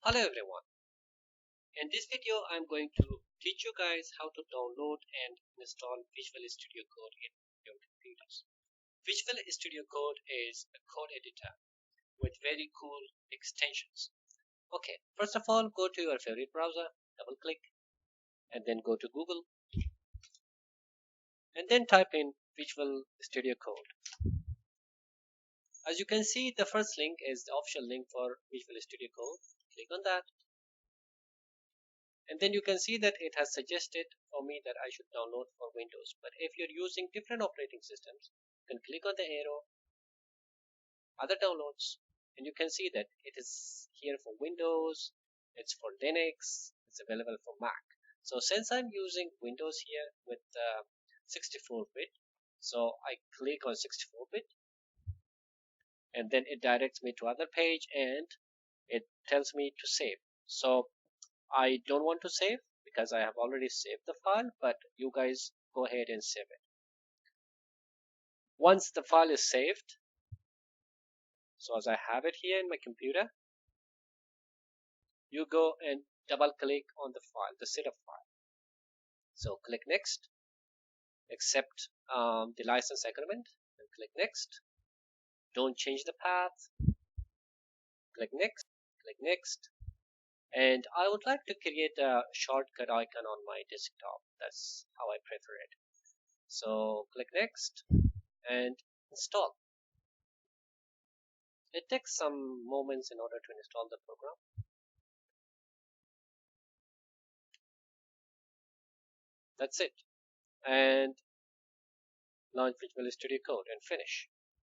Hello everyone. In this video I'm going to teach you guys how to download and install Visual Studio Code in your computers. Visual Studio Code is a code editor with very cool extensions. Okay, first of all go to your favorite browser, double click and then go to Google and then type in Visual Studio Code. As you can see, the first link is the official link for Visual Studio Code. Click on that. And then you can see that it has suggested for me that I should download for Windows. But if you're using different operating systems, you can click on the arrow, other downloads, and you can see that it is here for Windows, it's for Linux, it's available for Mac. So since I'm using Windows here with 64-bit, so I click on 64-bit and then it directs me to other page and it tells me to save. So I don't want to save because I have already saved the file, but you guys go ahead and save it. Once the file is saved, so as I have it here in my computer, you go and double click on the file, the setup file. So click next, accept the license agreement, and click next. Don't change the path, click next. And I would like to create a shortcut icon on my desktop. That's how I prefer it. So click next and install. It takes some moments in order to install the program. That's it. And launch Visual Studio Code and finish.